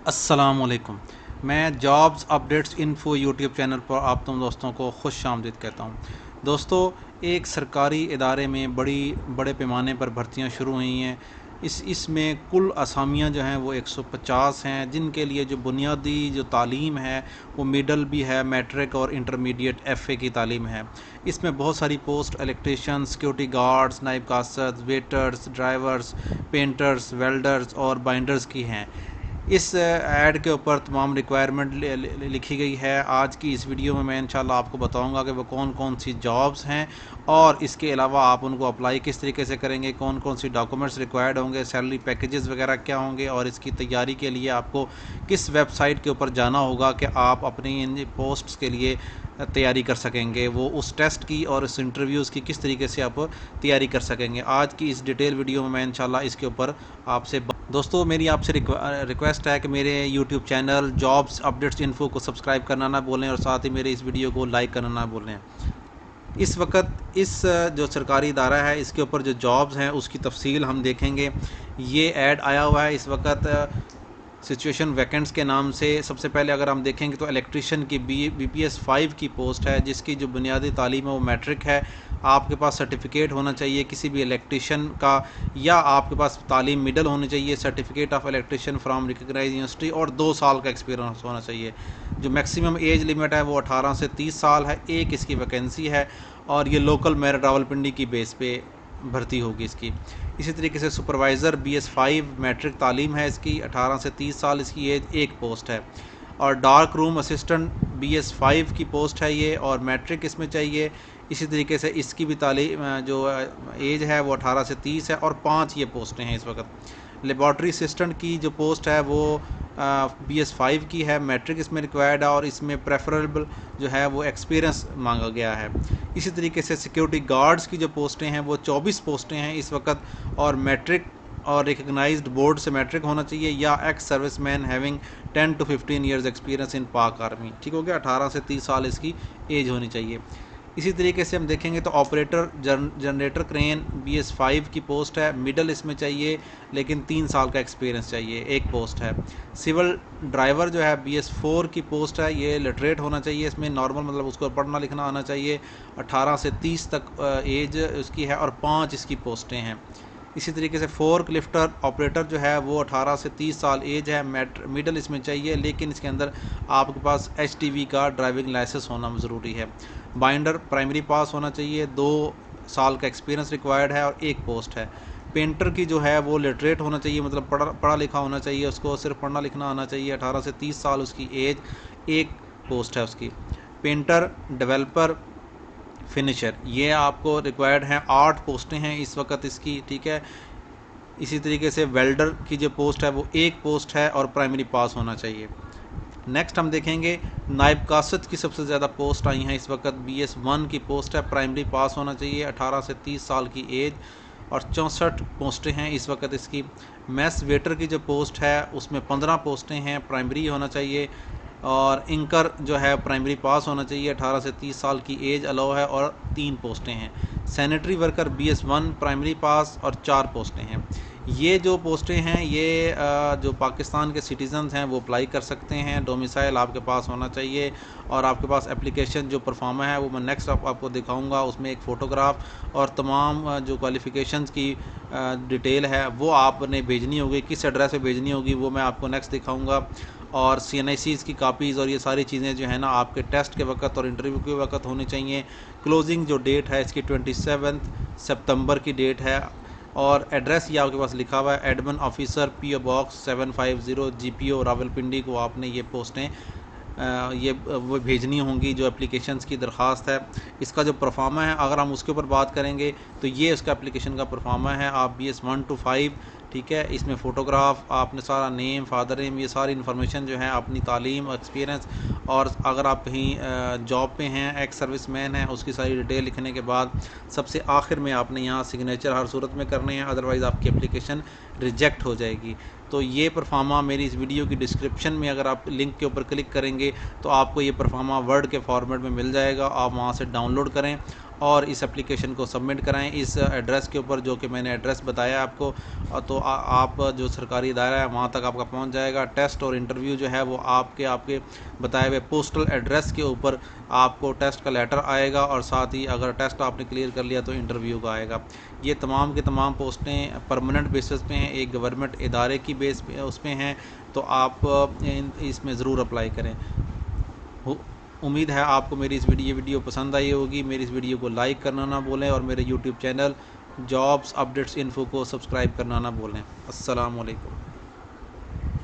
अस्सलामुअलैकुम। मैं jobs updates info YouTube channel पर आप तुम दोस्तों को खुश आमदीद कहता हूँ। दोस्तों, एक सरकारी इदारे में बड़े पैमाने पर भर्तियाँ शुरू हुई हैं। इसमें कुल असामियाँ जो हैं वो 150 हैं, जिनके लिए जो बुनियादी जो तालीम है वो मिडल भी है, मैट्रिक और इंटरमीडिएट एफ़ए की तालीम है। इसमें बहुत सारी पोस्ट इलेक्ट्रीशियन, सिक्योरिटी गार्ड्स, नायब कासद, वेटर्स, ड्राइवर्स, पेंटर्स, वेल्डर्स और बाइंडर्स की हैं। इस ऐड के ऊपर तमाम रिक्वायरमेंट लिखी गई है। आज की इस वीडियो में मैं इंशाल्लाह आपको बताऊंगा कि वो कौन कौन सी जॉब्स हैं और इसके अलावा आप उनको अप्लाई किस तरीके से करेंगे, कौन कौन सी डॉक्यूमेंट्स रिक्वायर्ड होंगे, सैलरी पैकेजेस वगैरह क्या होंगे और इसकी तैयारी के लिए आपको किस वेबसाइट के ऊपर जाना होगा कि आप अपनी इन पोस्ट्स के लिए तैयारी कर सकेंगे, वो उस टेस्ट की और उस इंटरव्यूज़ की किस तरीके से आप तैयारी कर सकेंगे। आज की इस डिटेल वीडियो में मैं इंशाल्लाह इसके ऊपर आपसे दोस्तों, मेरी आपसे रिक्वेस्ट है कि मेरे YouTube channel jobs updates info को सब्सक्राइब करना ना भूलें और साथ ही मेरे इस वीडियो को लाइक करना ना भूलें। इस वक्त इस जो सरकारी इदारा है इसके ऊपर जो जॉब्स हैं उसकी तफसील हम देखेंगे। ये ऐड आया हुआ है इस वक्त सिचुएशन वैकेंट्स के नाम से। सबसे पहले अगर हम देखेंगे तो इलेक्ट्रीशियन की BPS 5 की पोस्ट है, जिसकी जो बुनियादी तालीम है वो मैट्रिक है। आपके पास सर्टिफिकेट होना चाहिए किसी भी इलेक्ट्रीशियन का, या आपके पास तालीम मिडल होनी चाहिए, certificate of electrician from recognise university, और 2 साल का एक्सपीरियंस होना चाहिए। जो मैक्सिमम एज लिमिट है वो 18 से 30 साल है। एक इसकी वैकेंसी है और ये लोकल मेरिट रावलपिंडी की बेस पे भर्ती होगी इसकी। इसी तरीके से सुपरवाइज़र BS 5 मैट्रिक तालीम है इसकी, 18 से 30 साल इसकी एज, एक पोस्ट है। और डार्क रूम असिस्टेंट BS 5 की पोस्ट है ये, और मैट्रिक इसमें चाहिए। इसी तरीके से इसकी भी तालीम जो एज है वो 18 से 30 है, और 5 ये पोस्टें हैं इस वक्त। लेबॉर्ट्री असिस्टेंट की जो पोस्ट है वो BS 5 की है, मैट्रिक इसमें रिक्वायर्ड है और इसमें प्रेफरेबल जो है वो एक्सपीरियंस मांगा गया है। इसी तरीके से सिक्योरिटी गार्ड्स की जो पोस्टें हैं वो 24 पोस्टें हैं इस वक्त, और मैट्रिक और रिकग्नाइज्ड बोर्ड से मैट्रिक होना चाहिए, या ex service man having 10 to 15 years experience in पाक आर्मी। ठीक हो गया, 18 से 30 साल इसकी एज होनी चाहिए। इसी तरीके से हम देखेंगे तो ऑपरेटर जनरेटर क्रेन BS 5 की पोस्ट है, मिडल इसमें चाहिए लेकिन 3 साल का एक्सपीरियंस चाहिए, एक पोस्ट है। सिविल ड्राइवर जो है BS 4 की पोस्ट है, ये लिटरेट होना चाहिए इसमें, नॉर्मल मतलब उसको पढ़ना लिखना आना चाहिए। 18 से 30 तक एज उसकी है, और 5 इसकी पोस्टें हैं। इसी तरीके से फोर्क लिफ्टर ऑपरेटर जो है वो 18 से 30 साल एज है, मिडल इसमें चाहिए, लेकिन इसके अंदर आपके पास HTV का ड्राइविंग लाइसेंस होना ज़रूरी है। बाइंडर प्राइमरी पास होना चाहिए, 2 साल का एक्सपीरियंस रिक्वायर्ड है और एक पोस्ट है। पेंटर की जो है वो लिटरेट होना चाहिए, मतलब पढ़ा लिखा होना चाहिए, उसको सिर्फ पढ़ना लिखना आना चाहिए, 18 से 30 साल उसकी एज, एक पोस्ट है उसकी। पेंटर, डेवलपर, फिनिशर, ये आपको रिक्वायर्ड हैं, 8 पोस्टें हैं इस वक्त इसकी। ठीक है, इसी तरीके से वेल्डर की जो पोस्ट है वो एक पोस्ट है और प्राइमरी पास होना चाहिए। नेक्स्ट हम देखेंगे नायब कासद की सबसे ज़्यादा पोस्ट आई हैं इस वक्त, BS 1 की पोस्ट है, प्राइमरी पास होना चाहिए, 18 से 30 साल की एज, और 64 पोस्टें हैं इस वक्त इसकी। मैस वेटर की जो पोस्ट है उसमें 15 पोस्टें हैं, प्राइमरी होना चाहिए, और इंकर जो है प्राइमरी पास होना चाहिए, 18 से 30 साल की एज अलाउ है, और 3 पोस्टें हैं। सैनिटरी वर्कर BS 1 प्राइमरी पास और 4 पोस्टें हैं। ये जो पोस्टें हैं ये जो पाकिस्तान के सिटीज़न्स हैं वो अप्लाई कर सकते हैं। डोमिसाइल आपके पास होना चाहिए, और आपके पास एप्लीकेशन जो परफॉर्मा है वो मैं नेक्स्ट आपको दिखाऊंगा, उसमें एक फ़ोटोग्राफ और तमाम जो क्वालिफ़िकेशंस की डिटेल है वो आपने भेजनी होगी, किस एड्रेस पे भेजनी होगी वो मैं आपको नेक्स्ट दिखाऊंगा। और CNICs की कापीज़ और ये सारी चीज़ें जो है ना आपके टेस्ट के वक्त और इंटरव्यू के वक्त होनी चाहिए। क्लोजिंग जो डेट है इसकी 27 सितंबर की डेट है, और एड्रेस ये आपके पास लिखा हुआ है, admin officer PO box 750 GPO Rawalpindi को आपने ये पोस्टें ये वो भेजनी होंगी, जो एप्लीकेशंस की दरख्वास्त है। इसका जो परफॉर्मा है अगर हम उसके ऊपर बात करेंगे तो ये उसका एप्लीकेशन का परफॉर्मा है। आप BS 1 to 5, ठीक है, इसमें फ़ोटोग्राफ आपने सारा, नेम, फादर नेम, ये सारी इन्फॉर्मेशन जो है अपनी तालीम, एक्सपीरियंस, और अगर आप कहीं जॉब पे हैं, एक्स सर्विस मैन हैं, उसकी सारी डिटेल लिखने के बाद सबसे आखिर में आपने यहाँ सिग्नेचर हर सूरत में करने हैं, अदरवाइज़ आपकी एप्लीकेशन रिजेक्ट हो जाएगी। तो ये परफॉर्मा मेरी इस वीडियो की डिस्क्रिप्शन में अगर आप लिंक के ऊपर क्लिक करेंगे तो आपको ये परफॉर्मा वर्ड के फॉर्मेट में मिल जाएगा, आप वहाँ से डाउनलोड करें और इस एप्लीकेशन को सबमिट कराएं इस एड्रेस के ऊपर, जो कि मैंने एड्रेस बताया आपको। तो आप जो सरकारी इदारा है वहाँ तक आपका पहुँच जाएगा। टेस्ट और इंटरव्यू जो है वो आपके बताए हुए पोस्टल एड्रेस के ऊपर आपको टेस्ट का लेटर आएगा, और साथ ही अगर टेस्ट आपने क्लियर कर लिया तो इंटरव्यू का आएगा। ये तमाम के तमाम पोस्टें परमानेंट बेसिस पे हैं, एक गवर्नमेंट इदारे की बेस पे उसमें हैं। तो आप इसमें ज़रूर अप्लाई करें। उम्मीद है आपको मेरी इस वीडियो पसंद आई होगी। मेरी इस वीडियो को लाइक करना ना भूलें, और मेरे YouTube channel jobs updates info को सब्सक्राइब करना ना भूलें। अस्सलाम वालेकुम।